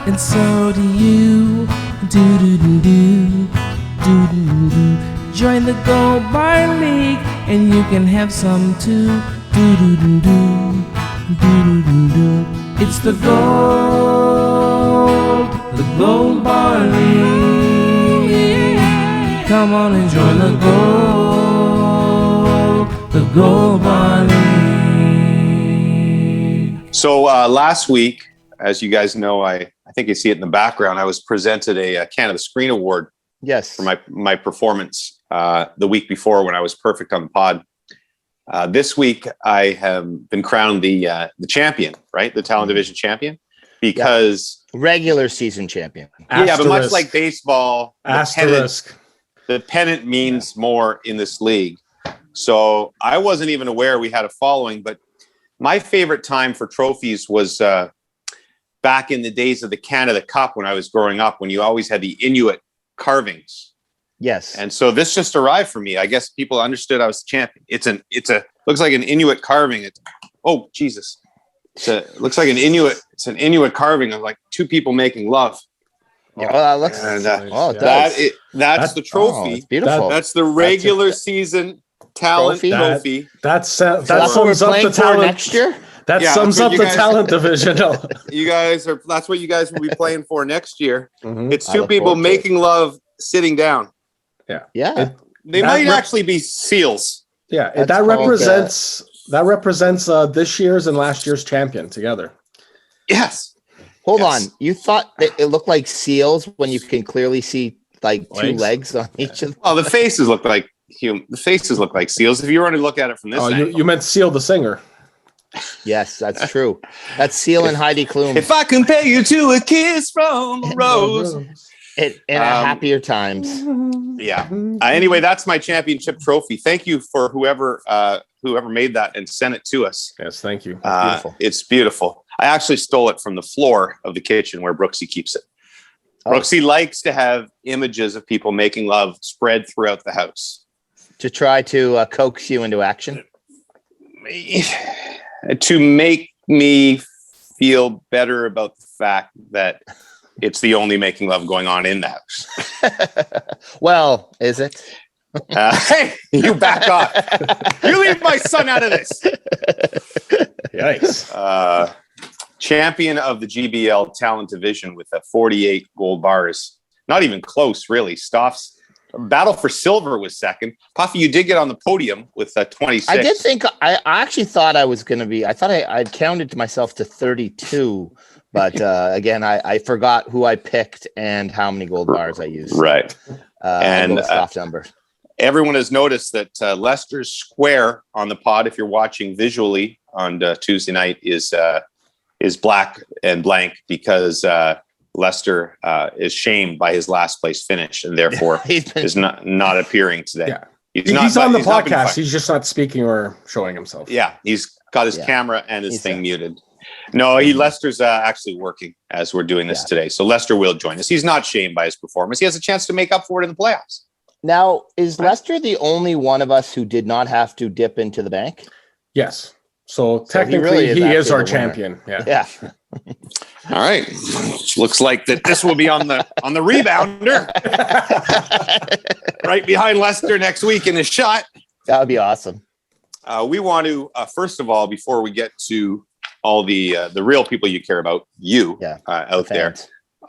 and so do you. Do-do-do-do, do-do-do-do. Join the Gold Bar League, and you can have some too. Do-do-do-do, do-do-do-do. It's the Gold Bar League. Come on and join the Gold Bar League. So last week, as you guys know, I think you see it in the background, I was presented a Canada Screen Award. Yes. For my performance the week before when I was perfect on the pod. This week I have been crowned the champion, right? The Talent Division champion, because regular season champion. Yeah, but much like baseball, asterisk. The pennant means more in this league. So I wasn't even aware we had a following, but my favorite time for trophies was back in the days of the Canada Cup when I was growing up, when you always had the Inuit carvings. Yes. And so this just arrived for me. I guess people understood I was the champion. It's a looks like an Inuit carving. Oh Jesus. Looks like an Inuit. It's an Inuit carving of like two people making love. Yeah. Oh, that looks. And, it does. That's the trophy. It's beautiful. That's the regular season talent trophy. That so sums what we're up playing the for talent next year. That sums up the talent division. That's what you guys will be playing for next year. Mm-hmm. It's two people making love sitting down. Yeah. They might actually be seals. Yeah, that represents this year's and last year's champion together. Yes. Hold on. You thought that it looked like seals when you can clearly see like two legs on each of them? Oh, the faces look like seals. If you were to look at it from this angle. You meant Seal the singer. Yes, that's true. That's Seal and Heidi Klum. If I compare you to a kiss from a rose. In happier times. Yeah. Anyway, that's my championship trophy. Thank you for whoever made that and sent it to us. Yes, thank you. Beautiful. It's beautiful. I actually stole it from the floor of the kitchen where Brooksy keeps it. Brooksy likes to have images of people making love spread throughout the house. To try to coax you into action? To make me feel better about the fact that it's the only making love going on in the house. Well, is it? Hey, you back off. You leave my son out of this. Yikes. Champion of the GBL Talent Division with 48 gold bars. Not even close, really. Stoff's battle for silver was second. Puffy, you did get on the podium with 26. I did think, I actually thought I was going to be, I thought I'd counted to myself to 32. But again, I forgot who I picked and how many gold bars I used. Right. And soft number. Everyone has noticed that Lester's square on the pod, if you're watching visually on Tuesday night, is black and blank because Lester is shamed by his last place finish and therefore is not appearing today. Yeah. He's on the podcast. He's just not speaking or showing himself. Yeah, he's got his camera and his thing muted. No, Lester's actually working as we're doing this today. So Lester will join us. He's not shamed by his performance. He has a chance to make up for it in the playoffs. Now, is Lester the only one of us who did not have to dip into the bank? Yes. So technically, he is our champion. Yeah. All right. Looks like that this will be on the rebounder. Right behind Lester next week in the shot. That would be awesome. We want to, first of all, before we get to all the real people you care about, out there,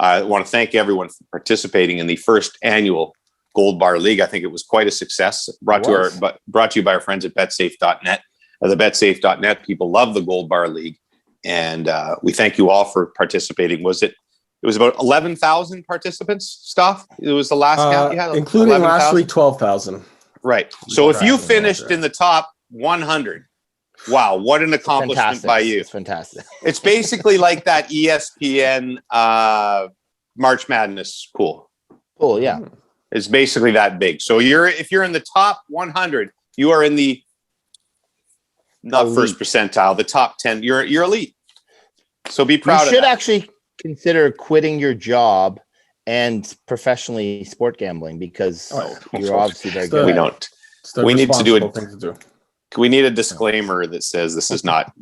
I want to thank everyone for participating in the first annual Gold Bar League. I think it was quite a success. Brought to you by our friends at betsafe.net. The betsafe.net people love the Gold Bar League, and we thank you all for participating. It was about 11,000 participants. Stuff. It was the last count you had, including 11, last week 12,000. Right. So if you finished in the top 100, wow, what an accomplishment by you! It's fantastic. It's basically like that ESPN March Madness pool. Cool, yeah. It's basically that big. So if you're in the top 100, you are in the first percentile, the top 10. You're elite. So be proud of that. You should actually consider quitting your job and professionally sport gambling because you're obviously very good. We don't. We need to do it. Thing to do. we need a disclaimer that says this is not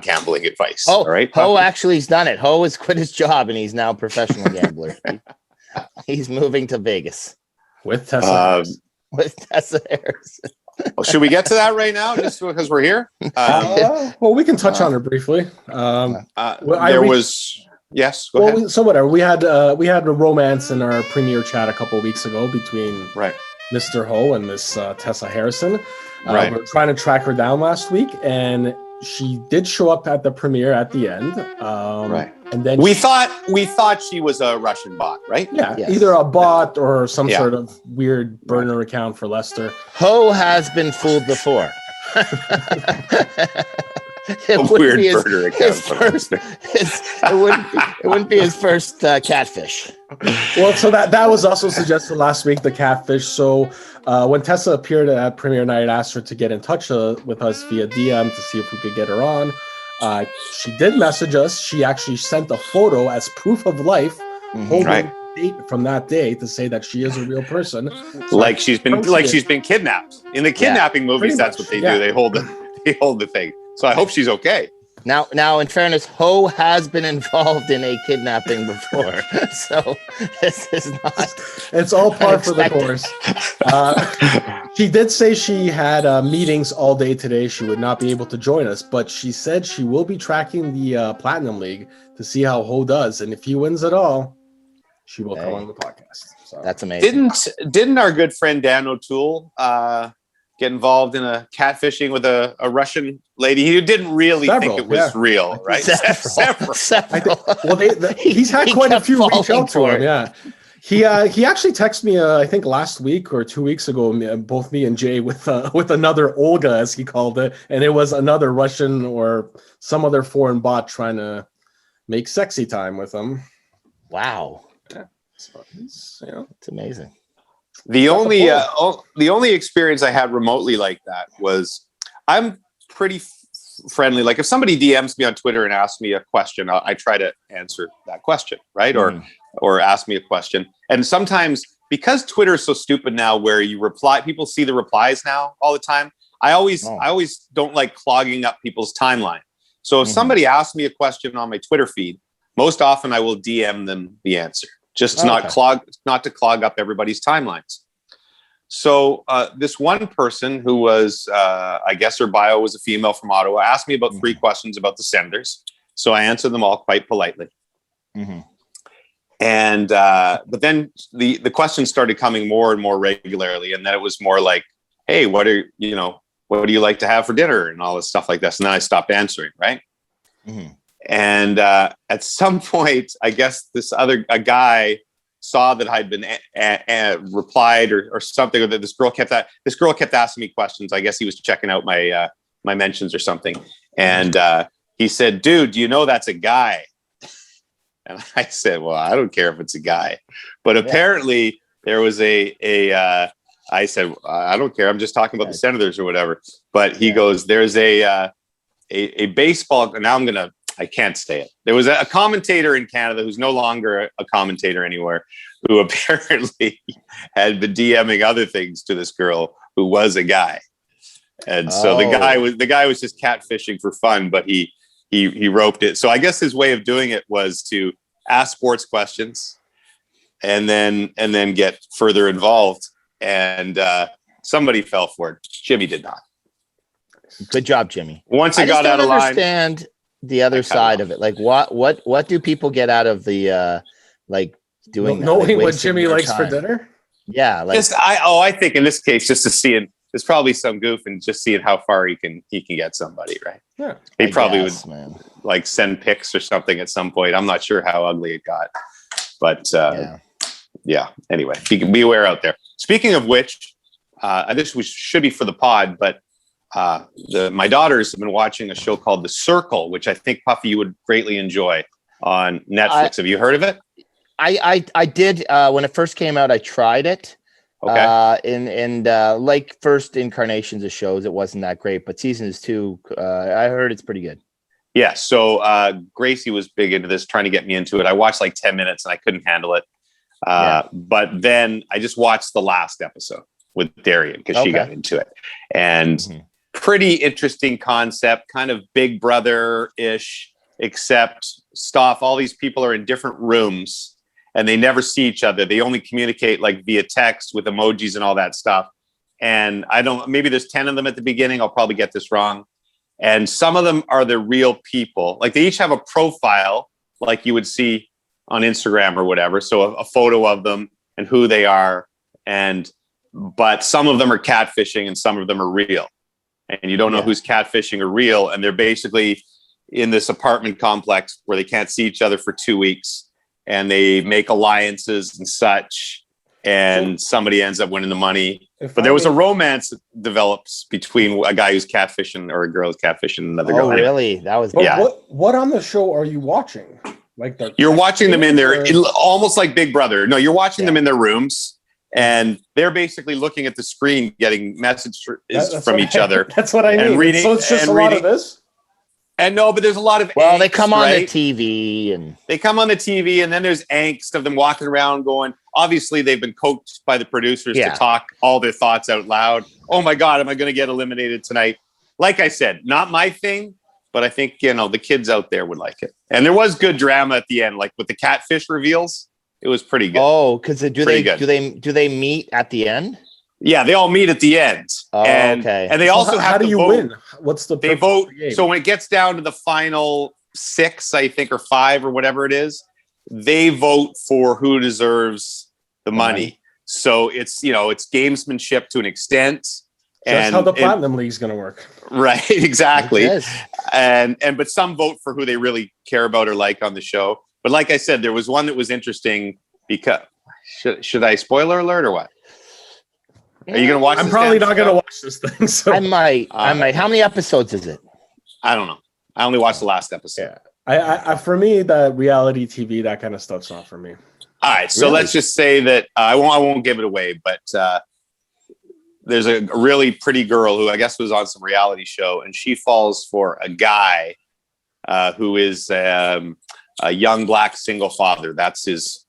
gambling advice. Oh, all right. Ho actually has done it. Ho has quit his job and he's now a professional gambler. He's moving to Vegas with Tessa Harrison. Well, should we get to that right now, just because we're here? Well, we can touch on it briefly. Yes. Go ahead. So whatever. We had a romance in our premiere chat a couple of weeks ago between Mr. Ho and Miss Tessa Harrison. We were trying to track her down last week, and she did show up at the premiere at the end. And then we thought she was a Russian bot, right? Yeah, either a bot or some sort of weird burner account for Lester. Ho has been fooled before. It wouldn't be his first catfish. Well, so that was also suggested last week, the catfish. So when Tessa appeared at premiere night, I asked her to get in touch with us via DM to see if we could get her on. She did message us. She actually sent a photo as proof of life, holding the date from that day to say that she is a real person. So like she's been kidnapped. In the kidnapping movies, that's what they do. They hold the thing. So I hope she's okay. Now, in fairness, Ho has been involved in a kidnapping before, so this is not. It's all par for the course. She did say she had meetings all day today. She would not be able to join us, but she said she will be tracking the Platinum League to see how Ho does, and if he wins it all, she will come on the podcast. So. That's amazing. Didn't our good friend Dan O'Toole get involved in a catfishing with a Russian lady who didn't really think it was real, right? Several. He's had quite a few reach out to him. Yeah, he actually texted me I think last week or 2 weeks ago, both me and Jay with another Olga, as he called it, and it was another Russian or some other foreign bot trying to make sexy time with him. Wow, it's amazing. The only experience I had remotely like that was I'm pretty friendly. Like if somebody DMs me on Twitter and asks me a question, I try to answer that question, right? Or ask me a question. And sometimes because Twitter is so stupid now, where you reply, people see the replies now all the time. I always don't like clogging up people's timeline. So if somebody asks me a question on my Twitter feed, most often I will DM them the answer. Just to not to clog up everybody's timelines. So this one person who was, I guess her bio was a female from Ottawa, asked me about 3 questions about the Senators. So I answered them all quite politely. And but then the questions started coming more and more regularly, and then it was more like, "Hey, what do you like to have for dinner?" and all this stuff like this. And then I stopped answering, right? And at some point, I guess a guy saw that I'd been replied or something, or that this girl kept asking me questions. I guess he was checking out my mentions or something. And he said, "Dude, do you know that's a guy?" And I said, "Well, I don't care if it's a guy." But apparently there was I said, "I don't care. I'm just talking about the Senators or whatever." But he goes, "There's a baseball." And now I can't say it. There was a commentator in Canada who's no longer a commentator anywhere, who apparently had been DMing other things to this girl who was a guy. And so the guy was just catfishing for fun, but he roped it. So I guess his way of doing it was to ask sports questions and then get further involved. And somebody fell for it. Jimmy did not. Good job, Jimmy. Once it got out of line. I understand the other side of it. Like what do people get out of the doing knowing what Jimmy likes for dinner? Yeah, I think in this case, just to see it, there's probably some goof and just seeing how far he can get somebody, right? Yeah, he probably would like send pics or something at some point. I'm not sure how ugly it got, but yeah. Anyway, beware out there. Speaking of which, this should be for the pod, but my daughters have been watching a show called The Circle, which I think, Puffy, you would greatly enjoy on Netflix. Have you heard of it? I did when it first came out. I tried it. Okay. And like first incarnations of shows, it wasn't that great, but seasons 2, I heard it's pretty good. Yeah. So Gracie was big into this, trying to get me into it. I watched like 10 minutes and I couldn't handle it. But then I just watched the last episode with Darian because she got into it. And pretty interesting concept, kind of Big Brother-ish, except all these people are in different rooms and they never see each other. They only communicate like via text with emojis and all that stuff. And maybe there's 10 of them at the beginning. I'll probably get this wrong. And some of them are the real people. Like they each have a profile like you would see on Instagram or whatever. So a photo of them and who they are. But some of them are catfishing and some of them are real. And you don't know who's catfishing or real. And they're basically in this apartment complex where they can't see each other for 2 weeks. And they make alliances and such. And somebody ends up winning the money. But there was a romance that develops between a guy who's catfishing or a girl who's catfishing another girl. Oh, really? That was What on the show are you watching? Like you're watching them in there, almost like Big Brother. No, you're watching them in their rooms, and they're basically looking at the screen, getting messages from each other. That's what I mean. So it's just a lot of this. And no, but there's a lot of angst, they come on the TV and then there's angst of them walking around going, obviously they've been coached by the producers to talk all their thoughts out loud. Oh my God, am I going to get eliminated tonight? Like I said, not my thing, but I think, the kids out there would like it. And there was good drama at the end, like with the catfish reveals. It was pretty good. Oh, because do they meet at the end? Yeah, they all meet at the end. Oh, okay. And they also have how do to you vote. win? What's the they vote? So when it gets down to the final 6, I think, or 5 or whatever it is, they vote for who deserves the money. So it's gamesmanship to an extent. That's how the Platinum League is going to work. Right, exactly. But some vote for who they really care about or like on the show. But like I said, there was one that was interesting because should I spoiler alert or what? Are you going to watch? I'm probably not going to watch this thing. So. I might. How many episodes is it? I don't know. I only watched the last episode. Yeah. I for me, the reality TV, that kind of stuff's not for me. All right. So let's just say that I won't give it away, but there's a really pretty girl who I guess was on some reality show, and she falls for a guy who is a young black single father. That's his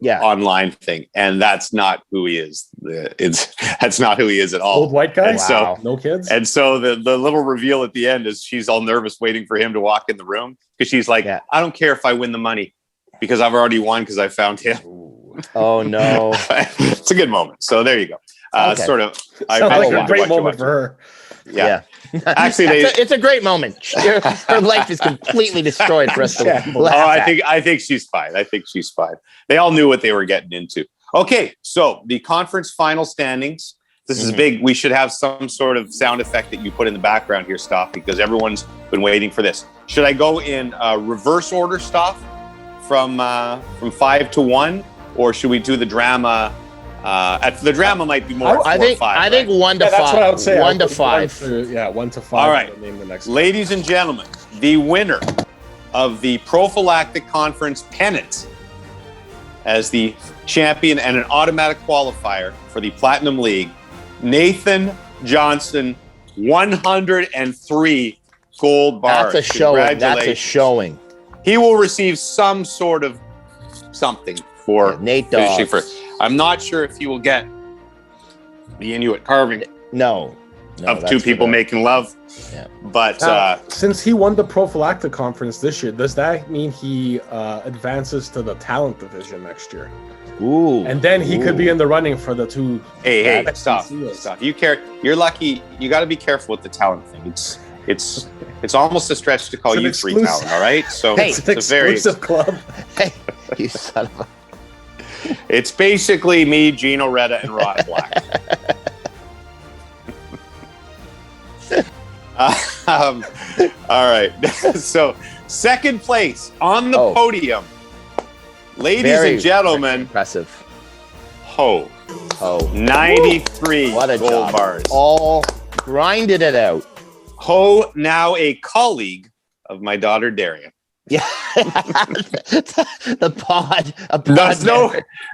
online thing, and that's not who he is. That's not who he is at all. Old white guy. And so no kids. And so the little reveal at the end is she's all nervous waiting for him to walk in the room because she's like, I don't care if I win the money because I've already won because I found him. Oh no. It's a good moment. So there you go. Sort of. Sounds like a great moment for her. Yeah. Actually, it's a great moment. Her life is completely destroyed for us to laugh at. I think she's fine. They all knew what they were getting into. Okay, so the conference final standings. This is big. We should have some sort of sound effect that you put in the background here, Stoff, because everyone's been waiting for this. Should I go in reverse order, Stoff, from 5 to 1, or should we do the drama? The drama might be more. I think 1 to 5. That's what I would say. 1 to 5. 1 to 5. All right, ladies and gentlemen, the winner of the Prophylactic Conference pennant as the champion and an automatic qualifier for the Platinum League, Nathan Johnson, 103 gold bars. That's a showing. That's a showing. He will receive some sort of something for Nate finishing first. I'm not sure if he will get the Inuit carving. No, of 2 people making love. Yeah. But since he won the Prophylactic Conference this year, does that mean he advances to the talent division next year? Ooh. And then he could be in the running for the 2. Hey, stop. You're lucky. You got to be careful with the talent thing. It's almost a stretch to call you free talent. All right. So hey, it's a very exclusive club. Hey, you son of a. It's basically me, Gino Retta, and Rod Black. All right. So, second place on the podium, ladies and gentlemen. Impressive. Ho. 93 what a gold job. Bars. All grinded it out. Ho, now a colleague of my daughter, Darian. Yeah. the pod.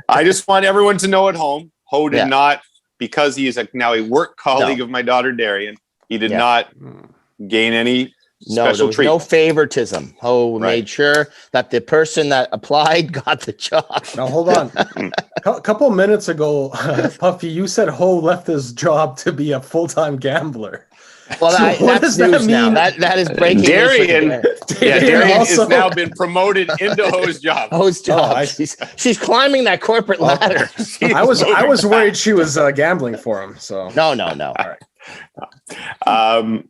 I just want everyone to know at home, Ho did not, because he is now a work colleague of my daughter, Darian, he did not gain any special treatment. No favoritism. Ho made sure that the person that applied got the job. Now, hold on. A couple minutes ago, Puffy, you said Ho left his job to be a full-time gambler. Well, that's news now. That is breaking news. Darian has now been promoted into host job. Host job. She's climbing that corporate ladder. I was worried she was gambling for him. So no. All right.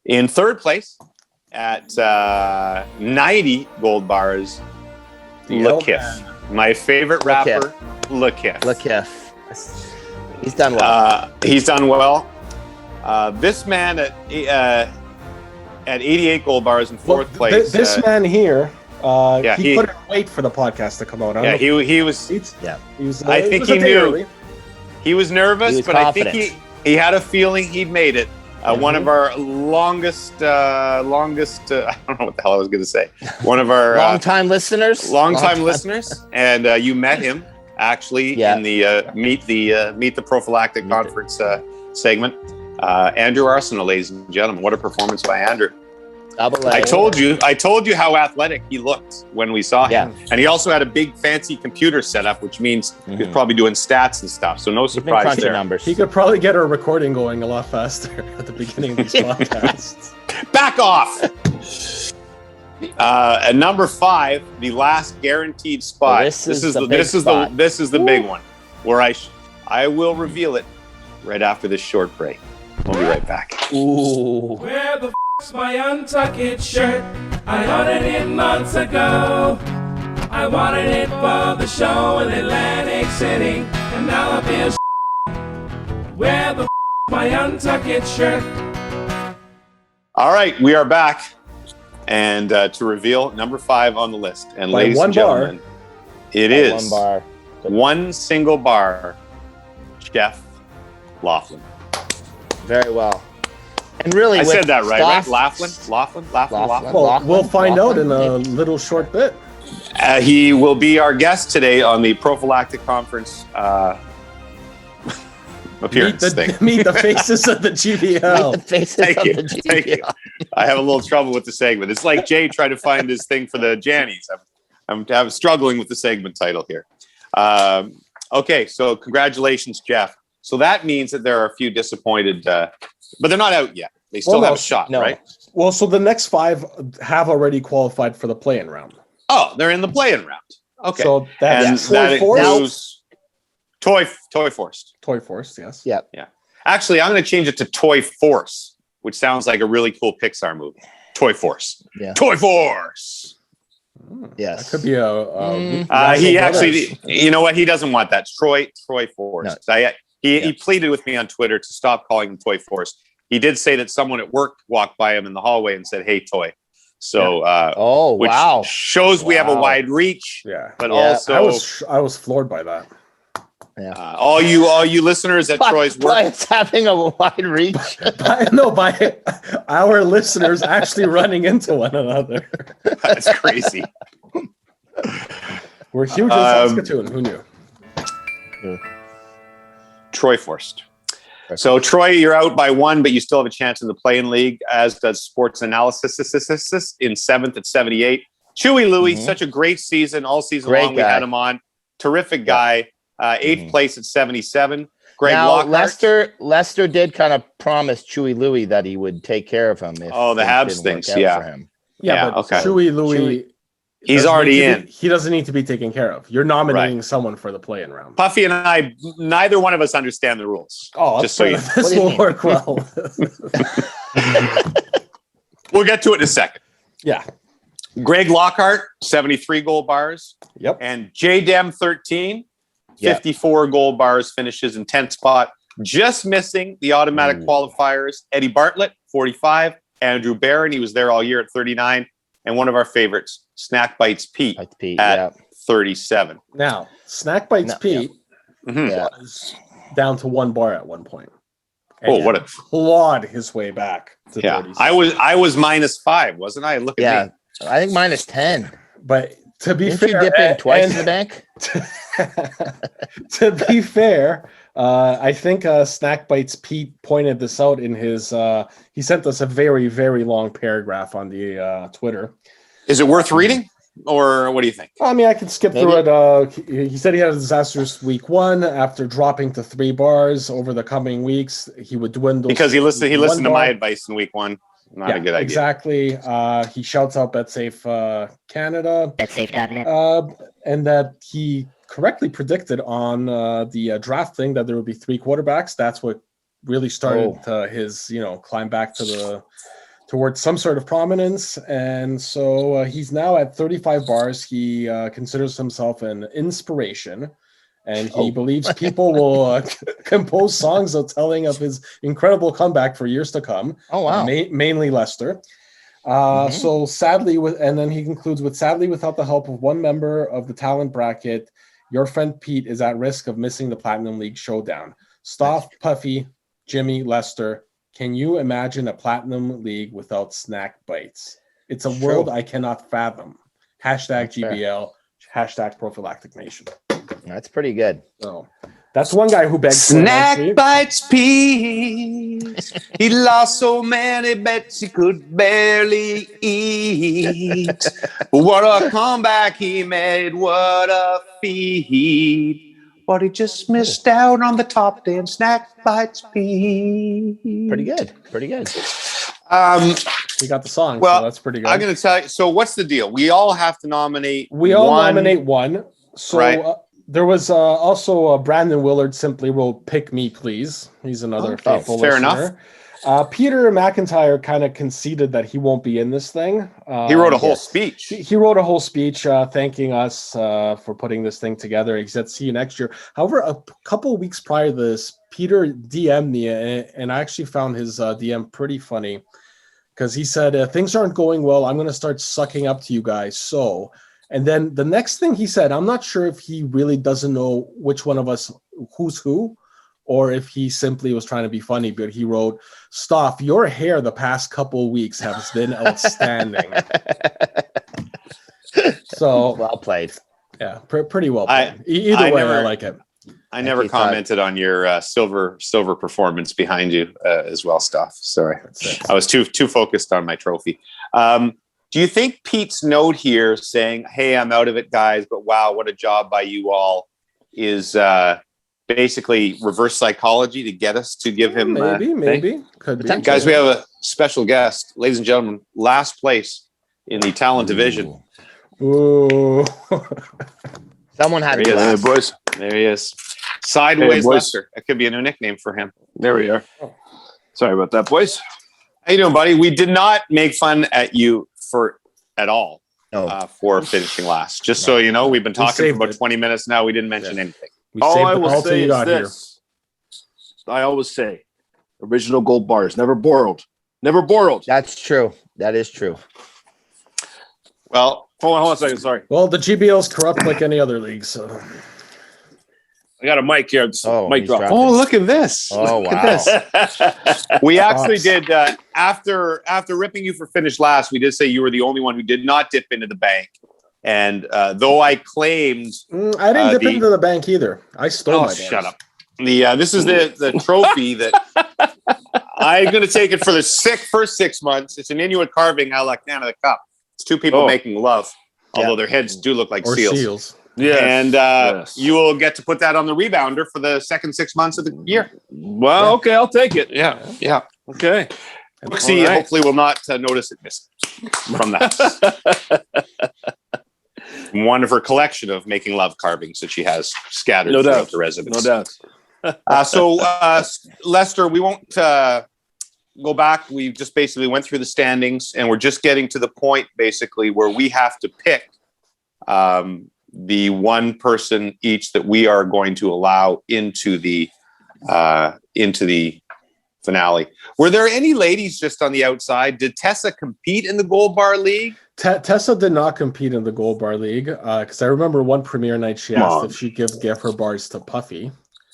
In third place at 90 gold bars, Lakiff. My favorite rapper, Lakiff. He's done well. He's done well. This man at 88 gold bars in fourth place. This man here, he couldn't wait for the podcast to come out. He was. I think he knew. Early. He was nervous, but confident. I think he had a feeling he'd made it. One of our longest. I don't know what the hell I was going to say. One of our long-time listeners. Long-time listeners, and you met him actually in the meet the Prophylactic Conference segment. Andrew Arsenal, ladies and gentlemen, what a performance by Andrew! I told you how athletic he looked when we saw him, and he also had a big fancy computer setup, which means he was probably doing stats and stuff. So no surprise there. Numbers. He could probably get our recording going a lot faster at the beginning of these podcasts. Back off. At number 5, the last guaranteed spot. This is the big one, where I will reveal it right after this short break. We'll be right back. Ooh. Where the f***'s my untucked shirt? I ordered it months ago. I wanted it for the show in Atlantic City, and now I feel where the f***'s my untucked shirt? All right, we are back. And to reveal number 5 on the list. And ladies and gentlemen, it is one single bar, Jeff Laughlin. Very well. And really, I said that right? Laughlin. Well, we'll find out in a little short bit. He will be our guest today on the Prophylactic Conference appearance thing. Meet the faces of the GBL. Thank you. I have a little trouble with the segment. It's like Jay trying to find his thing for the Jannies. I'm struggling with the segment title here. Okay, so congratulations, Jeff. So that means that there are a few disappointed, but they're not out yet. They still have a shot, right? Well, so the next 5 have already qualified for the play-in round. Oh, they're in the play-in round. Okay. So that includes Toy Force. Toy Force, yes. Yeah. Actually, I'm going to change it to Toy Force, which sounds like a really cool Pixar movie. Toy Force. Yeah. Toy Force. Yes. That could be he actually, you know what? He doesn't want that. Troy Force. No. He pleaded with me on Twitter to stop calling him Toy Force. He did say that someone at work walked by him in the hallway and said, "Hey, Toy." So, which shows we have a wide reach. Yeah. But also, I was floored by that. Yeah. All you listeners at Troy's work. It's having a wide reach. by our listeners actually running into one another. That's crazy. We're huge in Saskatoon. Who knew? Troy Forst. So Troy, you're out by 1, but you still have a chance in the play-in league, as does Sports Analysis in 7th at 78. Chewy Louie, such a great season all season long. We had him on. Terrific guy. 8th place at 77. Greg Lockhart. Lester did kind of promise Chewy Louie that he would take care of him. If the Habs things, for him. But Chewy Louie, he's already in. He doesn't need to be taken care of. You're nominating someone for the play-in round. Puffy and I, neither one of us understand the rules. Oh, just so you. This will work well. We'll get to it in a second. Yeah. Greg Lockhart, 73 gold bars. Yep. And J-Dem 13. 54 gold bars, finishes in 10th spot, just missing the automatic qualifiers. Eddie Bartlett, 45. Andrew Barron, he was there all year at 39. And one of our favorites, Snack Bites Pete at 37. Now, Snack Bites Pete was down to 1 bar at one point. And what a clawed his way back to 37. I was -5, wasn't I? Look at me. I think -10. But to be fair, you dip in twice in the bank? To be fair, I think Snack Bites Pete pointed this out in his. He sent us a very, very long paragraph on the Twitter. Is it worth reading? or what do you think? I mean, I can skip through it. He said he had a disastrous week 1 after dropping to 3 bars over the coming weeks. He would dwindle because he listened to my advice in week 1. Not a good idea. Exactly. He shouts out BetSafe Canada. BetSafe.net. And that he correctly predicted on the draft thing that there would be 3 quarterbacks. That's what really started his, climb back towards some sort of prominence. And so he's now at 35 bars. He considers himself an inspiration. And he believes people will compose songs telling of his incredible comeback for years to come. Oh, wow. Mainly Leicester. So sadly, and then he concludes with, sadly, without the help of one member of the talent bracket, your friend Pete is at risk of missing the Platinum League showdown. Stoff, Puffy, Jimmy, Lester, can you imagine a Platinum League without snack bites? It's a world I cannot fathom. Hashtag GBL, hashtag Prophylactic Nation. That's pretty good. So that's one guy who begged Snack bites Pete. He lost so many bets he could barely eat. What a comeback he made. What a feat. But he just missed out on the top 10. Snack bites Pete. Pretty good. Pretty good. We got the song. Well, so that's pretty good. I'm going to tell you. So what's the deal? We all have to nominate. We all nominate one. So right. There was also Brandon Willard simply wrote "Pick Me, Please." He's another faithful fair listener. Enough. Peter McIntyre kind of conceded that he won't be in this thing. He wrote a whole speech. He wrote a whole speech thanking us for putting this thing together. He said, "See you next year." However, a couple of weeks prior to this, Peter DM'd me, and I actually found his DM pretty funny because he said, "Things aren't going well. I'm going to start sucking up to you guys." So. And then the next thing he said, I'm not sure if he really doesn't know which one of us who's who, or if he simply was trying to be funny, but he wrote, "Stoff, your hair the past couple of weeks has been outstanding." So well played. Yeah, pretty well played. Either way, I like it. I never commented on your silver performance behind you as well, Stoff. Sorry. I was too focused on my trophy. Do you think Pete's note here saying, "Hey, I'm out of it, guys, but wow, what a job by you all," is basically reverse psychology to get us to give him maybe could be. Guys, we have a special guest, ladies and gentlemen, last place in the talent division. Ooh. Someone had to there, boys. There he is. Sideways Lester. That could be a new nickname for him. There we are. Sorry about that, boys. How you doing, buddy? We did not make fun at you at all for finishing last. Just so you know, we've been talking for about 20 minutes now. We didn't mention anything. All I will say is this. I always say, original gold bars, never borrowed. Never borrowed. That's true. That is true. Well, hold on a second. Sorry. Well, the GBL is corrupt like any other league, so... I got a mic here. Mic drop. Oh, look at this. Oh, look at this. We actually did, after ripping you for finish last, we did say you were the only one who did not dip into the bank. And though I claimed... I didn't dip into the bank either. I stole my shut up. This is the trophy that I'm going to take it for the first 6 months. It's an Inuit carving a la Canada Cup. It's 2 people making love, although their heads do look like seals. Yes. And you will get to put that on the rebounder for the second 6 months of the year. Well, okay, I'll take it. Yeah. Okay. Brooksy hopefully will not notice it missing from that. One of her collection of making love carvings that she has scattered throughout the residence. No doubt. So, Lester, we won't go back. We just basically went through the standings, and we're just getting to the point basically where we have to pick the one person each that we are going to allow into the finale. Were there any ladies just on the outside? Did Tessa compete in the Gold Bar League? Tessa did not compete in the Gold Bar League because I remember one premiere night she asked if she'd give her bars to Puffy.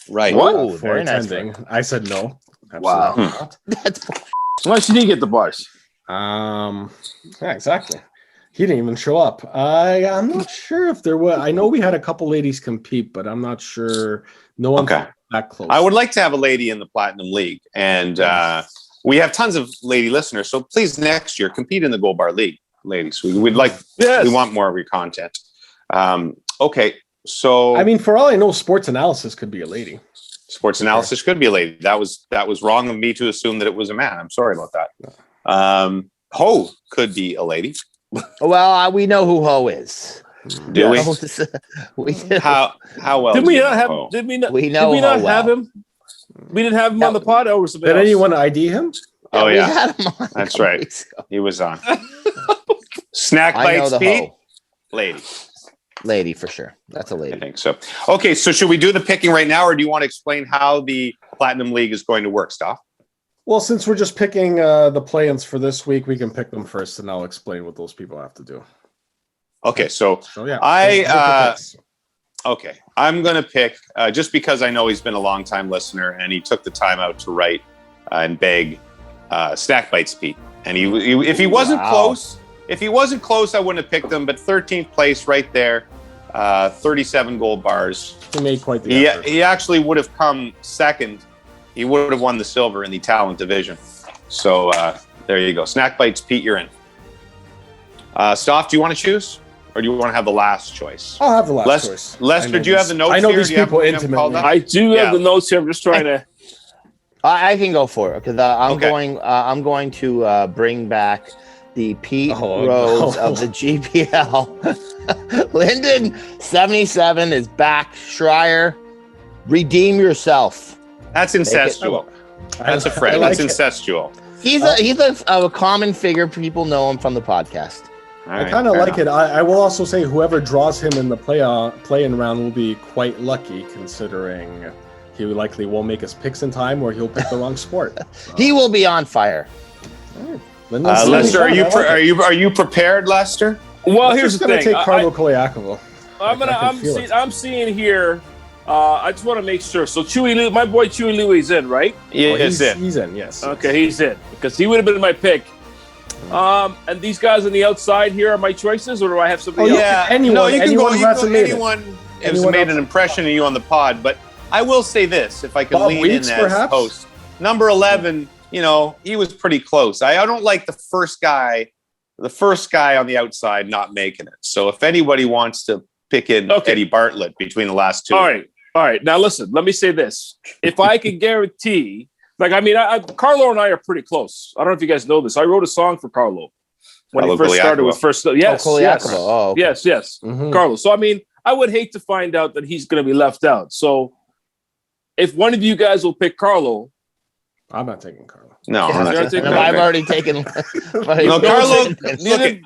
Right. For attending. Nice. I said no. Wow. Not. Why she didn't get the bars? Yeah, exactly. He didn't even show up. I'm not sure if there was. I know we had a couple ladies compete, but I'm not sure. No one that close. I would like to have a lady in the Platinum League, and we have tons of lady listeners. So please, next year, compete in the Gold Bar League. ladies. We'd like, we want more of your content. Okay, so I mean, for all I know, sports analysis could be a lady. Sports analysis could be a lady. That was wrong of me to assume that it was a man. I'm sorry about that. Ho could be a lady. Well, we know who Ho is. Do we? We do. How well? Did we not have? Ho? Did we not? We know Did we not Ho have well. him? We didn't have him on the pod, or something Did else? anyone ID him? Oh We yeah, had him on that's a couple right. weeks ago. He was on. Snack I know bites, the Pete. Ho. Lady. Lady for sure. That's a I lady. think so. Okay, so should we do the picking right now, or do you want to explain how the Platinum League is going to work, Stoff? Well, since we're just picking the play-ins for this week, we can pick them first, and I'll explain what those people have to do. Okay, so yeah, okay, I'm going to pick just because I know he's been a long-time listener and he took the time out to write and beg Snack Bites Pete. And he if he wasn't close, I wouldn't have picked him. But 13th place right there, 37 gold bars. He made quite the effort. He actually would have come second. He would have won the silver in the talent division. So there you go. Snack Bites Pete, you're in. Stoff, do you want to choose? Or do you want to have the last choice? I'll have the last choice. Lester, do you have the notes? I know here? these people intimately. I do have the notes here. I'm just trying to. I can go for it because I'm going to bring back the Pete Rose of the GPL. Lyndon 77 is back. Schreier, redeem yourself. That's incestual. That's a friend. That's incestual. He's a common figure. People know him from the podcast. I kind of like it. I will also say whoever draws him in the play-in round will be quite lucky, considering he likely won't make his picks in time, or he'll pick the wrong sport. He will be on fire. Lester, are you prepared, Lester? Well, here's the thing. Take Carlo Koliakovo. I'm seeing here. I just want to make sure. So Chewy, my boy Chewy Louis is in, right? Yeah, he's in. Yes. Okay, he's in because he would have been my pick. And these guys on the outside here are my choices, or do I have somebody else? Yeah, anyone has made an impression of you on the pod. But I will say this, if I can lean in as host. Number 11, he was pretty close. I don't like the first guy on the outside not making it. So if anybody wants to pick in Eddie Bartlett between the last two. All right. Now listen, let me say this. If I can guarantee, Carlo and I are pretty close. I don't know if you guys know this. I wrote a song for Carlo when he first started with first. Yes. Mm-hmm. Carlo. So, I would hate to find out that he's going to be left out. So if one of you guys will pick Carlo. I'm not taking Carlo. No, I'm not taking Carlo. I've already taken. No, Carlo. Look,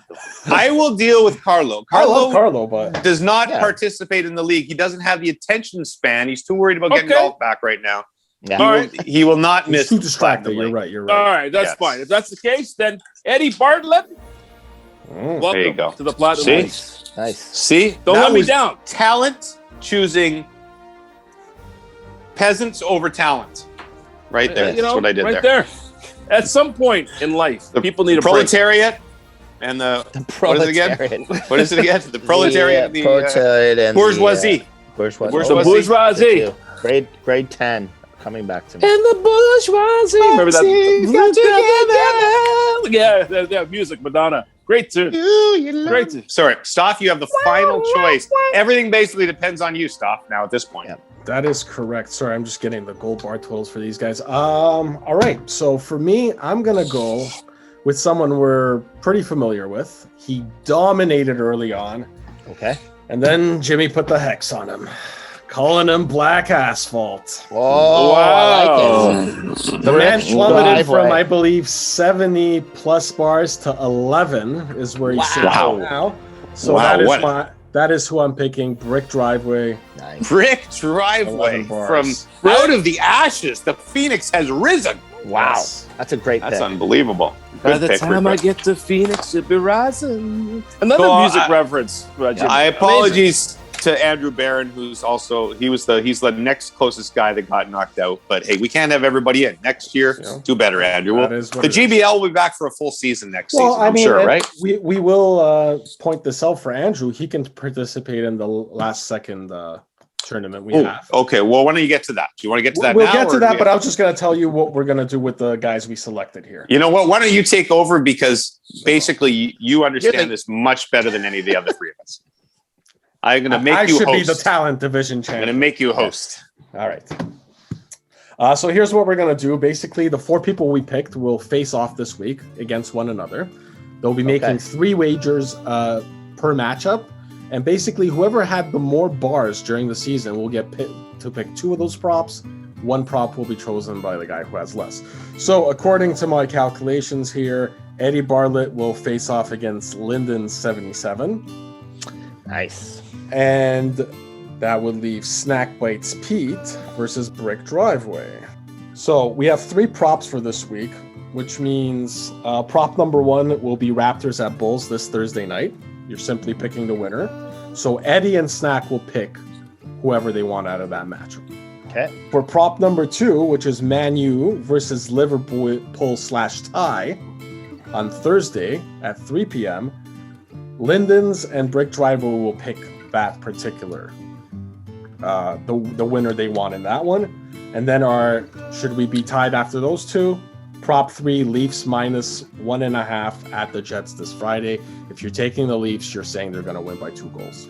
I will deal with Carlo. I love Carlo, but does not participate in the league. He doesn't have the attention span. He's too worried about getting golf back right now. Yeah. He will not miss. Too distracted. You're right. All right, that's fine. If that's the case, then Eddie Bartlett, welcome there you go. to the Platinum League. Nice. See, don't let me down. Talent choosing peasants over talent. Right there. That's what I did right there. At some point in life, people need a proletariat and the proletariat. What is it again? The proletariat, the proletariat and bourgeoisie. The bourgeoisie. Grade 10 coming back to me. And the bourgeoisie. Remember that? Yeah, music, Madonna. Great tune. Great tune. Sorry, Stoff, you have the final choice. Everything basically depends on you, Stoff, now at this point. Yep. That is correct. Sorry, I'm just getting the gold bar totals for these guys. All right. So for me, I'm going to go with someone we're pretty familiar with. He dominated early on. Okay. And then Jimmy put the hex on him, calling him Black Asphalt. Oh, wow. I like it. The man plummeted from, I believe, 70 plus bars to 11 is where he's sitting now. So that is who I'm picking. Brick Driveway. Nice. Brick Driveway from out of the ashes. The Phoenix has risen. Wow, that's a great pick. That's unbelievable. By the time I get to Phoenix, it'll be rising. Another music reference. I apologize to Andrew Barron, who's also he's the next closest guy that got knocked out. But hey, we can't have everybody in next year. Do better, Andrew. The GBL will be back for a full season next season. I'm sure, right? We will point this out for Andrew. He can participate in the last second tournament we have. Okay, well, why don't you get to that? Do you want to get to that We'll now? We'll get to that, but I was just going to tell you what we're going to do with the guys we selected here. You know what? Why don't you take over, because basically you understand this much better than any of the other three of us. I'm going to make you host. I should be the talent division champion. I'm going to make you host. All right. So here's what we're going to do. Basically, the 4 people we picked will face off this week against one another. They'll be making 3 wagers per matchup. And basically, whoever had the more bars during the season will get to pick 2 of those props. 1 prop will be chosen by the guy who has less. So according to my calculations here, Eddie Bartlett will face off against Lyndon 77. Nice. And that would leave Snack Bites Pete versus Brick Driveway. So we have 3 props for this week, which means prop number 1 will be Raptors at Bulls this Thursday night. You're simply picking the winner. So Eddie and Snack will pick whoever they want out of that matchup. Okay. For prop number 2, which is Man U versus Liverpool/tie on Thursday at 3 p.m., Lyndon's and Brick Driver will pick that particular, the winner they want in that one. And then should we be tied after those 2? Prop 3, Leafs -1.5 at the Jets this Friday. If you're taking the Leafs, you're saying they're going to win by 2 goals.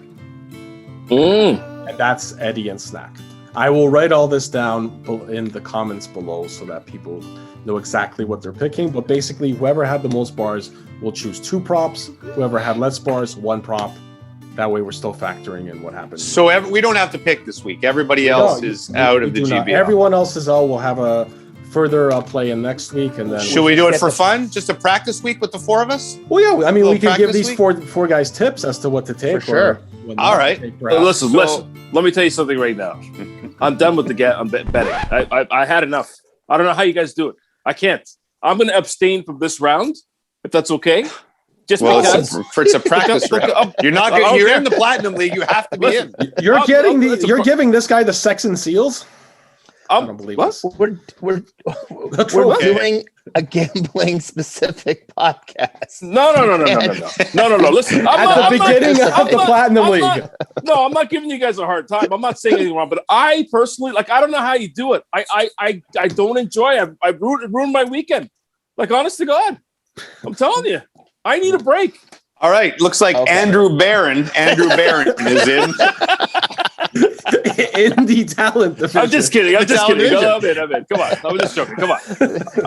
And that's Eddie and Snack. I will write all this down in the comments below so that people know exactly what they're picking. But basically, whoever had the most bars will choose 2 props. Whoever had less bars, 1 prop. That way, we're still factoring in what happened. So we don't have to pick this week. Everybody else is out of the GBL. Everyone else is out. We'll have a further play in next week, and then should we do it for fun? Just a practice week with the 4 of us? Well, yeah. I mean, we can give these four guys tips as to what to take. For sure. All right. Listen. Let me tell you something right now. I'm done with I'm betting. I had enough. I don't know how you guys do it. I can't. I'm going to abstain from this round, if that's okay. Just because it's a practice round. You're not. You're in the Platinum League. You have to be in. You're giving this guy the sex and seals. I don't believe this. We're doing a gambling specific podcast. No. Listen, at the beginning of the Platinum League. I'm not giving you guys a hard time. I'm not saying anything wrong, but I personally, I don't know how you do it. I don't enjoy it. I ruined my weekend. Honest to God, I'm telling you, I need a break. All right, looks like Andrew Barron is in. Indie talent division. I'm just kidding. I'm in. Come on. I'm just joking. Come on.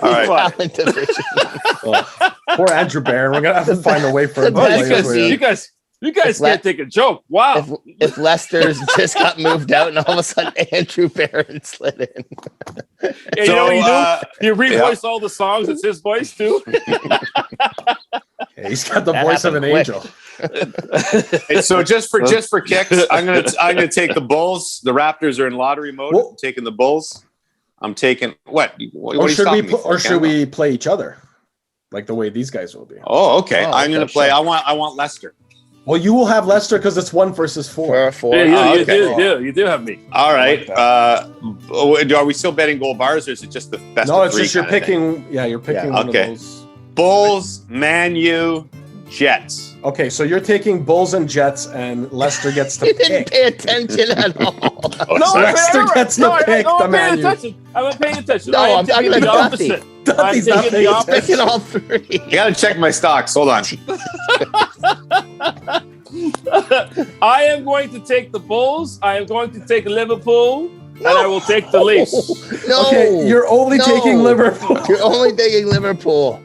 All right. Talent division. Poor Andrew Barron. We're gonna have to find a way for him. You guys can't take a joke. Wow. If Lester's just got moved out and all of a sudden Andrew Barron slid in. Yeah, you know what you do? You revoice all the songs. It's his voice too. Yeah, he's got the voice of an angel. So just for kicks, I'm gonna take the Bulls. The Raptors are in lottery mode. I'm taking the Bulls. I'm taking what? Should we play each other, like the way these guys will be? Oh, okay. I'm gonna play. Sure. I want Leicester. Well, you will have Leicester because it's 1 versus 4. Yeah, you do have me. All right. Are we still betting goal bars, or is it just the best? No, it's just you're picking. Yeah, you're picking one of those. Bulls, Man U, Jets. Okay, so you're taking Bulls and Jets, and Leicester gets to pick. You didn't pay attention at all. Leicester gets to pick the Man U. I'm not paying attention. No, I'm talking about Duffy. Duffy's not paying attention. Picking all 3. I gotta check my stocks. Hold on. I am going to take the Bulls. I am going to take Liverpool. And I will take the Leafs. No. Okay, you're only taking Liverpool. You're only taking Liverpool.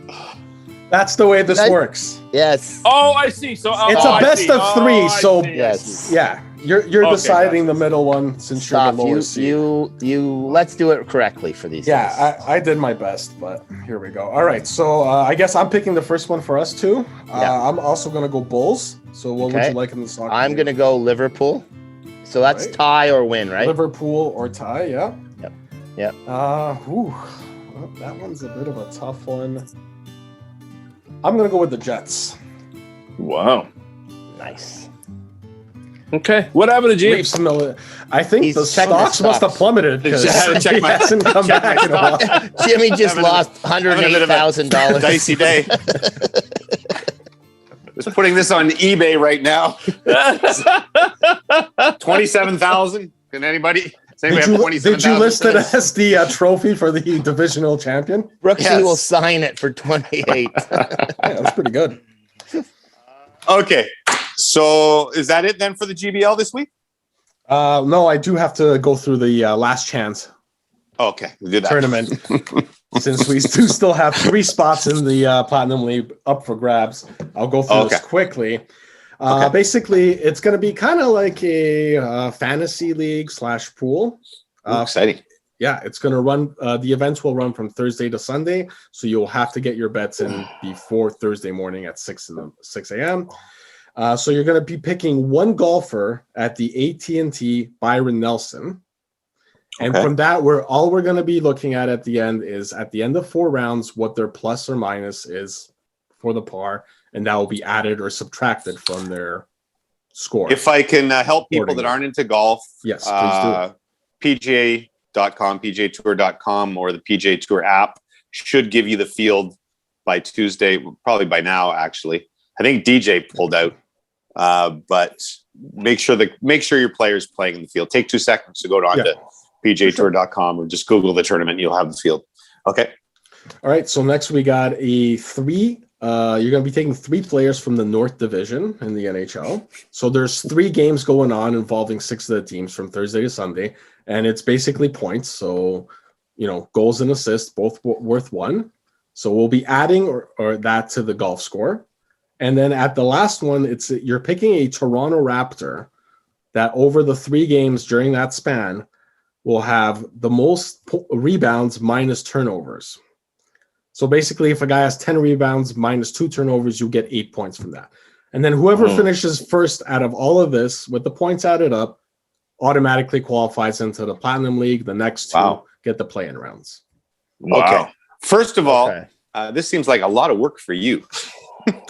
That's the way this works. Yes. Oh, I see. So it's a best of 3. So yes. Yeah, you're deciding the middle one since you're the lowest seed. You let's do it correctly for these. Yeah, I did my best, but here we go. All right, so I guess I'm picking the first one for us too. I'm also gonna go Bulls. So what would you like in the soccer? I'm gonna go Liverpool. So that's tie or win, right? Liverpool or tie, yeah. Yep. Well, that one's a bit of a tough one. I'm gonna go with the Jets. Wow. Nice. Okay. What happened to James? I think the stocks must have plummeted because he hasn't come back in a while. Jimmy just lost $108,000. Dicey day. Just putting this on eBay right now. 27,000. Can anybody? Did you list it as the trophy for the divisional champion? Brooksy will sign it for 28. That's pretty good. Okay, so is that it then for the GBL this week? No, I do have to go through the last chance. Okay, we'll do that tournament. Since we do still have 3 spots in the Platinum League up for grabs, I'll go through this quickly. Basically, it's going to be kind of like a fantasy league / pool. Exciting. Yeah, it's going to run. The events will run from Thursday to Sunday, so you'll have to get your bets in before Thursday morning at 6 a.m. So you're going to be picking one golfer at the AT&T Byron Nelson. And from that, all we're going to be looking at the end is at the end of 4 rounds, what their plus or minus is for the par, and that will be added or subtracted from their score. If I can help people that aren't into golf, yes, please do. PGA.com, PGAtour.com, or the PGA Tour app should give you the field by Tuesday, probably by now, actually. I think DJ pulled out, but make sure your player's playing in the field. Take 2 seconds to go on to PGAtour.com or just Google the tournament and you'll have the field. Okay. All right. So next we got a 3. You're going to be taking 3 players from the North Division in the NHL. So there's 3 games going on involving 6 of the teams from Thursday to Sunday. And it's basically points. So, goals and assists, both worth 1. So we'll be adding or that to the golf score. And then at the last one, you're picking a Toronto Raptor that over the 3 games during that span will have the most rebounds minus turnovers. So basically, if a guy has 10 rebounds minus 2 turnovers, you get 8 points from that. And then whoever finishes first out of all of this with the points added up automatically qualifies into the Platinum League. The next 2 get the play-in rounds. Wow. Okay. First of all, this seems like a lot of work for you.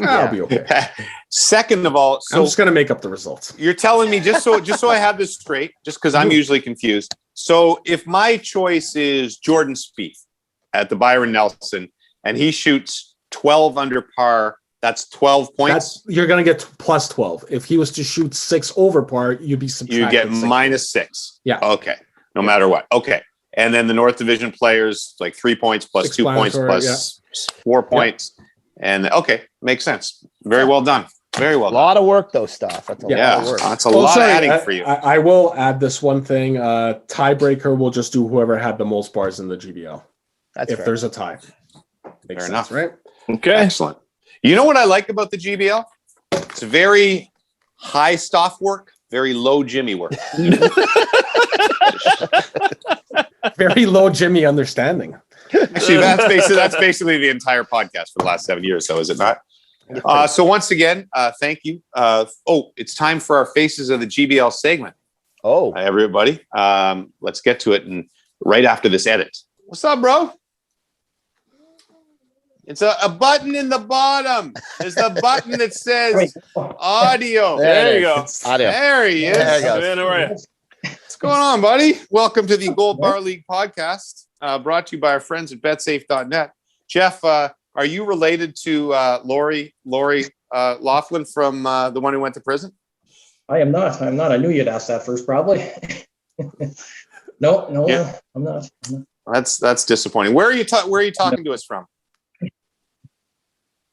I'll be okay. Second of all, I'm just going to make up the results. You're telling me just so I have this straight, just because I'm usually confused. So if my choice is Jordan Spieth at the Byron Nelson and he shoots 12 under par, that's 12 points. You're going to get plus 12. If he was to shoot 6 over par, you'd be subtracting. You get minus 6. Yeah. Okay. No matter what. Okay. And then the North Division players, like 3 points plus 2 points plus 4 points. And makes sense. Very well done. Very well done. A lot of work, though, stuff. That's a lot of work. That's a lot of adding for you. I will add this one thing. Tiebreaker will just do whoever had the most bars in the GBL. That's if there's a tie. Makes sense, enough. Right? Okay. Excellent. You know what I like about the GBL? It's very high Stoff work, very low Jimmy work. Very low Jimmy understanding. Actually, that's basically the entire podcast for the last 7 years, so is it not? So once again, thank you. It's time for our Faces of the GBL segment. Hi, everybody. Let's get to it, and right after this edit. What's up, bro? It's a button in the bottom. There's the button that says audio. There you go. Audio. There he is. What's going on, buddy? Welcome to the Gold Bar League podcast, brought to you by our friends at betsafe.net. Jeff, are you related to Lori Laughlin from the one who went to prison? I am not. I knew you'd ask that first, probably. No, I'm not. That's disappointing. Where are you talking to us from?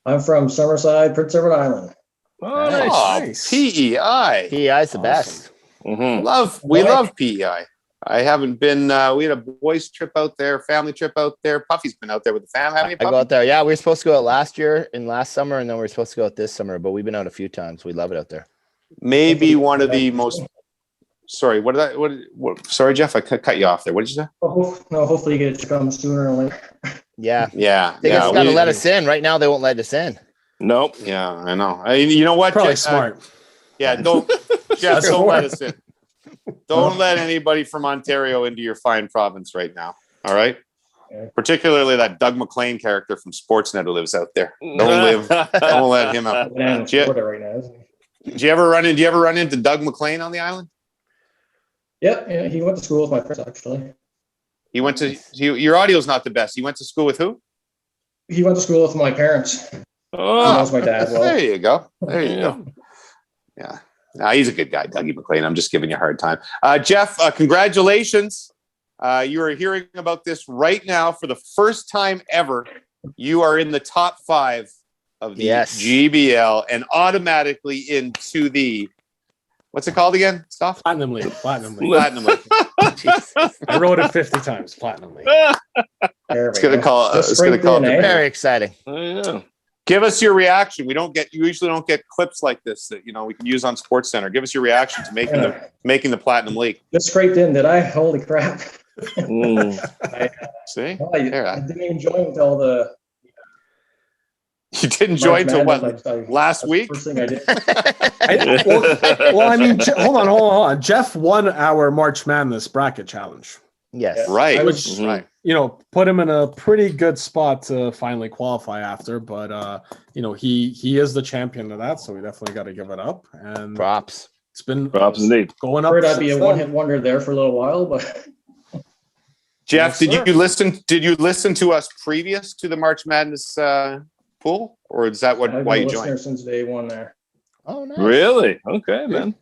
I'm from Summerside, Prince Edward Island. Oh, nice. P.E.I. P.E.I. is the best. Mm-hmm. We love P.E.I. I haven't been. We had a boys trip out there, family trip out there. Puffy's been out there with the fam. Haven't you, Puffy? I go out there. Yeah, we were supposed to go out last summer, and then we were supposed to go out this summer. But we've been out a few times. We love it out there. Maybe one of the most. Sorry, what sorry, Jeff, I cut you off there. What did you say? Hopefully you get to come sooner or later. Yeah. They just got to let us in. Right now, they won't let us in. Nope. Yeah, I know. You know what? Probably smart. Jeff, don't let us in. Don't let anybody from Ontario into your fine province right now. All right. Okay. Particularly that Doug McLean character from Sportsnet who lives out there. Don't let him out. Do you ever run into Doug McLean on the island? Yeah, he went to school with my friends, actually. He went to your audio's not the best. He went to school with who? He went to school with my parents. Oh, that was my dad. Well, there you go. Yeah. He's a good guy, Dougie McLean. I'm just giving you a hard time. Jeff, congratulations. You are hearing about this right now for the first time ever. You are in the top 5 of the GBL and automatically into the, what's it called again? Stop. Platinum League. I wrote it 50 times. Platinum League. It's going to call it. Very exciting. Oh, yeah. Give us your reaction. You usually don't get clips like this that we can use on Sports Center. Give us your reaction to making the Platinum League. Just scraped in, did I? Holy crap! See, I didn't even join with all the. You didn't join until what? Last week. First thing I did. I mean, hold on. Jeff won our March Madness bracket challenge. Yes, right. Which put him in a pretty good spot to finally qualify after. But he is the champion of that, so we definitely got to give it up. And props. It's been indeed. Going up. Heard I'd be a one-hit wonder there for a little while, but. Jeff, did you listen? Did you listen to us previous to the March Madness pool, or is that why you joined? Since day one there. Oh, nice. Really? Okay, man.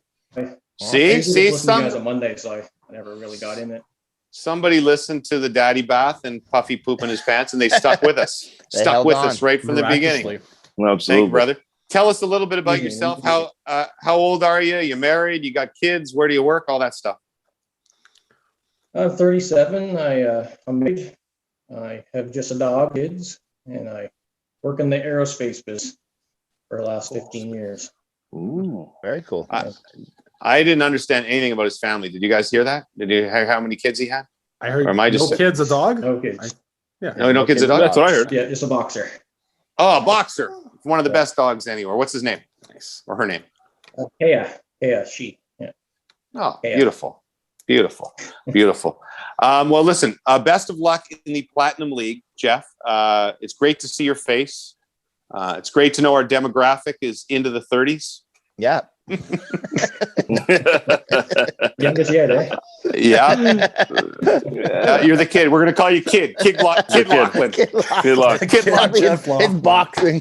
See, some on Monday, so I never really got in it. Somebody listened to the Daddy Bath and Puffy poop in his pants, and they stuck with us. Stuck with us right from the beginning. Well, thank you, brother. Tell us a little bit about yourself. How old are you? You married? You got kids? Where do you work? All that stuff. I'm 37. I'm married. I have just a dog, kids, and I work in the aerospace business for the last 15 years. Ooh, very cool. I didn't understand anything about his family. Did you guys hear that? Did you hear how many kids he had? I heard no kids, a dog? No kids. No kids, a dog? That's what I heard. Yeah, just a boxer. Oh, a boxer. One of the best dogs anywhere. What's his name? Nice. Or her name? P.E.I, she. Yeah. Oh, P.E.I. Beautiful. Well, listen, best of luck in the Platinum League, Jeff. It's great to see your face. It's great to know our demographic is into the 30s. Yeah. Youngest yet, eh? Yeah. You're the kid. We're going to call you Kid. Kid Laughlin. Kid Laughlin. It's boxing.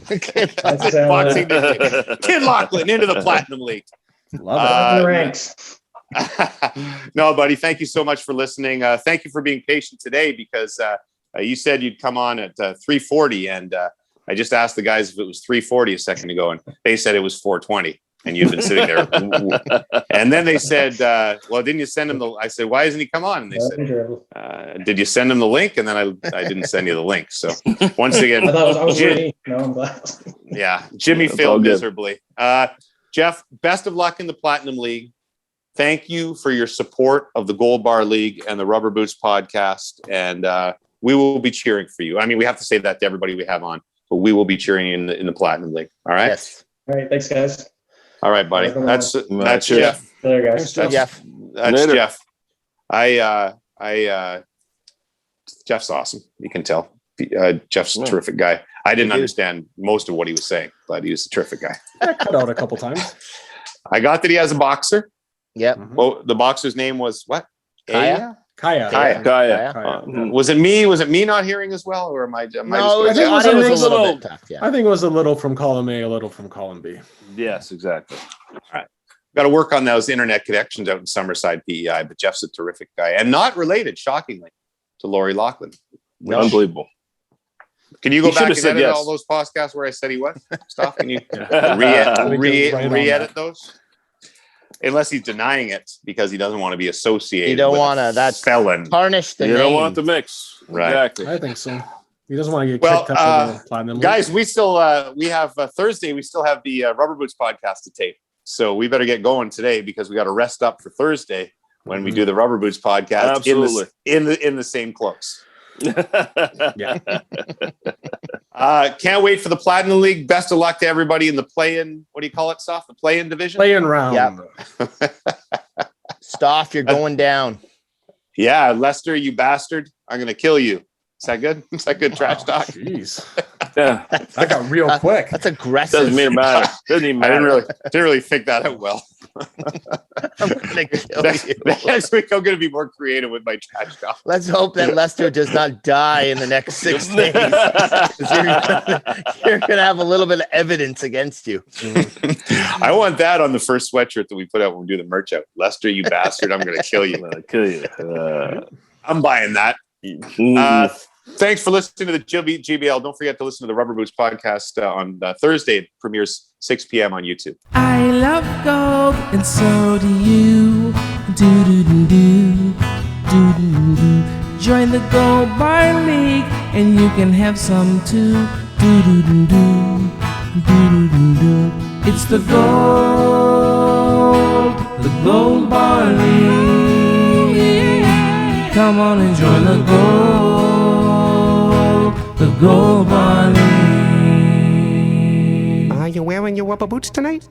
Boxing. Kid Laughlin into the Platinum League. Love it. Ranks. No, buddy. Thank you so much for listening. Thank you for being patient today because you said you'd come on at 3:40, and I just asked the guys if it was 3:40 a second ago, and they said it was 4:20. And you've been sitting there. And then they said, well, didn't you send him I said, why hasn't he come on? And they said, did you send him the link? And then I didn't send you the link. So once again, I thought I was ready. No, I'm glad. Yeah, Jimmy failed miserably. Jeff, best of luck in the Platinum League. Thank you for your support of the Gold Bar League and the Rubber Boots podcast. And we will be cheering for you. I mean, we have to say that to everybody we have on, but we will be cheering in the Platinum League. All right? Yes. All right. Thanks, guys. All right, buddy. That's Jeff. There, guys. That's Jeff. That's Jeff. Jeff's awesome. You can tell. Jeff's a terrific guy. I didn't understand most of what he was saying, but he was a terrific guy. I cut out a couple times. I got that he has a boxer. Yep. Well, the boxer's name was what? Kaya. Was it me? Was it me not hearing as well, or am I? No, I think it was a little bit tough. Yeah. I think it was a little from column A, a little from column B. Yes, exactly. All right. Got to work on those internet connections out in Summerside, P.E.I. But Jeff's a terrific guy and not related, shockingly, to Lori Laughlin. Unbelievable. Can you go back and edit all those podcasts where I said he was? Stuff? Can you re-edit those? Unless he's denying it because he doesn't want to be associated. You don't want to. That's felon. Tarnish the name. You don't want the mix. Right. Exactly. I think so. He doesn't want to get kicked out of the Platinum League. Guys, we still we have Thursday. We still have the Rubber Boots podcast to tape, so we better get going today because we got to rest up for Thursday when we do the Rubber Boots podcast. Absolutely. in the same clothes. Yeah. Can't wait for the Platinum League. Best of luck to everybody in the play-in. What do you call it, Stoff? The play-in division. Play-in round. Yep. Stoff, you're going down. Yeah, Lester, you bastard! I'm gonna kill you. Is that good? Is that good trash talk? Jeez. Yeah. That got real quick. That's aggressive. Doesn't even matter. Doesn't even matter. I didn't really think that out well. I'm gonna kill you. Next week, I'm going to be more creative with my trash talk. Let's hope that Lester does not die in the next 6 days. 'Cause you're gonna have a little bit of evidence against you. I want that on the first sweatshirt that we put out when we do the merch out. Lester, you bastard! I'm going to kill you. I'm buying that. Thanks for listening to the GBL. Don't forget to listen to the Rubber Boots podcast on Thursday. It premieres 6 p.m. on YouTube. I love gold, and so do you. Do do do do do do do. Join the Gold Bar League, and you can have some too. Do do do do do do do do. It's the Gold Bar League. Come on and join the Gold Bar League. Are you wearing your rubber boots tonight?